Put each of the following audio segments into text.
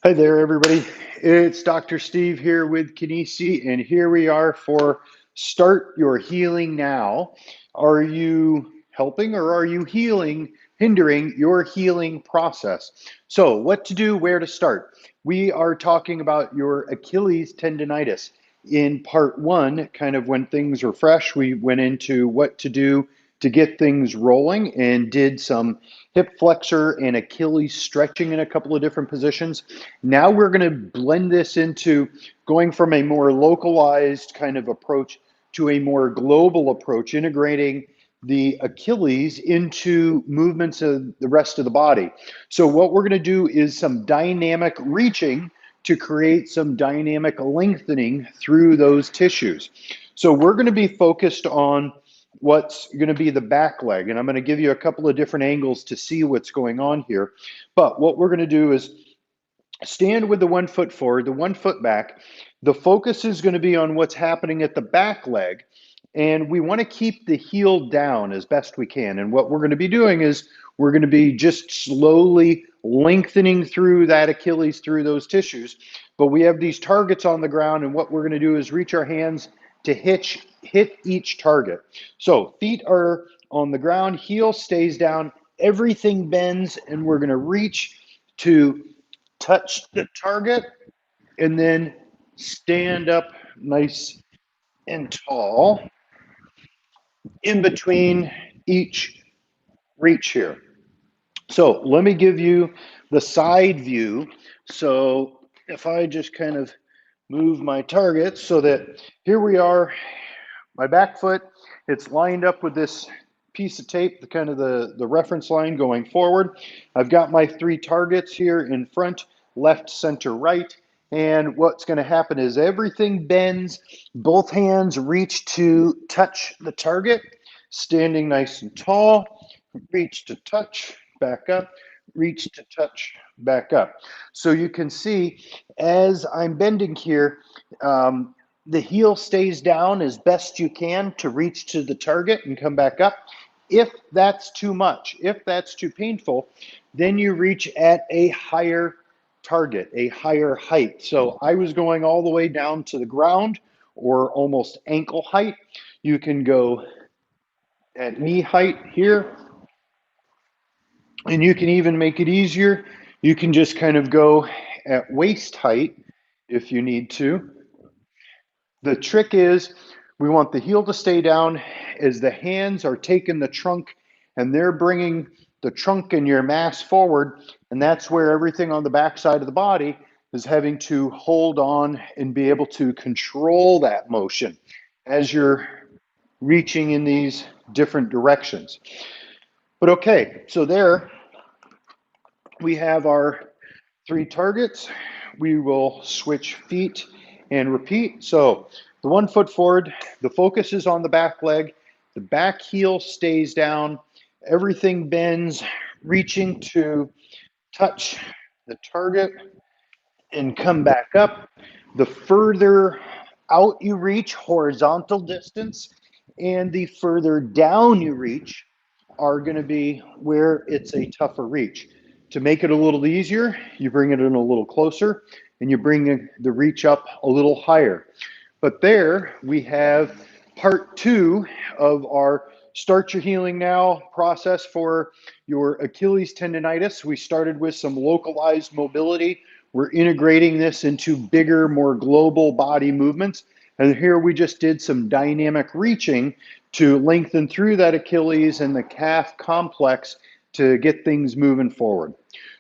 Hi there, everybody. It's Dr. Steve here with Kinesi, and here we are for Start Your Healing Now. Are you helping or are you hindering your healing process? So, what to do, where to start? We are talking about your Achilles tendinitis. In part one, kind of when things are fresh, we went into what to do to get things rolling and did some hip flexor and Achilles stretching in a couple of different positions. Now we're going to blend this into going from a more localized kind of approach to a more global approach, integrating the Achilles into movements of the rest of the body. So what we're going to do is some dynamic reaching to create some dynamic lengthening through those tissues. So we're going to be focused on what's going to be the back leg, and I'm going to give you a couple of different angles to see what's going on here. But what we're going to do is stand with the 1 foot forward, the 1 foot back. The focus is going to be on what's happening at the back leg. And we want to keep the heel down as best we can. And what we're going to be doing is we're going to be just slowly lengthening through that Achilles, through those tissues. But we have these targets on the ground. And what we're going to do is reach our hands to hit each target. So feet are on the ground, heel stays down, everything bends, and we're going to reach to touch the target and then stand up nice and tall in between each reach here. So let me give you the side view. So if I just kind of move my target so that here we are, my back foot, it's lined up with this piece of tape, the kind of the reference line going forward. I've got my three targets here in front, left, center, right. And what's going to happen is everything bends, both hands reach to touch the target, standing nice and tall, reach to touch, back up, reach to touch, back up. So you can see as I'm bending here, the heel stays down as best you can to reach to the target and come back up. If that's too much, if that's too painful, then you reach at a higher target, a higher height. So I was going all the way down to the ground or almost ankle height. You can go at knee height here, and you can even make it easier. You can just kind of go at waist height if you need to. The trick is we want the heel to stay down as the hands are taking the trunk and they're bringing the trunk and your mass forward. And that's where everything on the back side of the body is having to hold on and be able to control that motion as you're reaching in these different directions. But okay, so there we have our three targets. We will switch feet and repeat. So the 1 foot forward, the focus is on the back leg, the back heel stays down, everything bends, reaching to touch the target and come back up. The further out you reach, horizontal distance, and the further down you reach are going to be where it's a tougher reach. To make it a little easier, you bring it in a little closer and you bring the reach up a little higher. But there we have part two of our Start Your Healing Now process for your Achilles tendinitis. We started with some localized mobility. We're integrating this into bigger, more global body movements. And here we just did some dynamic reaching to lengthen through that Achilles and the calf complex to get things moving forward.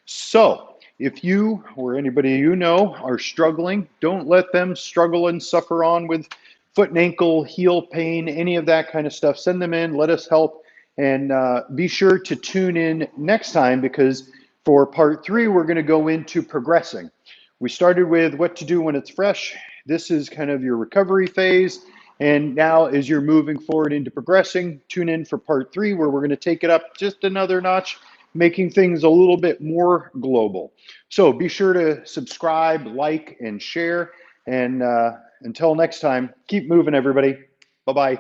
So if you or anybody you know are struggling, don't let them struggle and suffer on with foot and ankle, heel pain, any of that kind of stuff. Send them in, let us help, and be sure to tune in next time because for part three, we're going to go into progressing. We started with what to do when it's fresh. This is kind of your recovery phase. And now as you're moving forward into progressing, tune in for part three, where we're going to take it up just another notch, making things a little bit more global. So be sure to subscribe, like, and share. And until next time, keep moving, everybody. Bye-bye.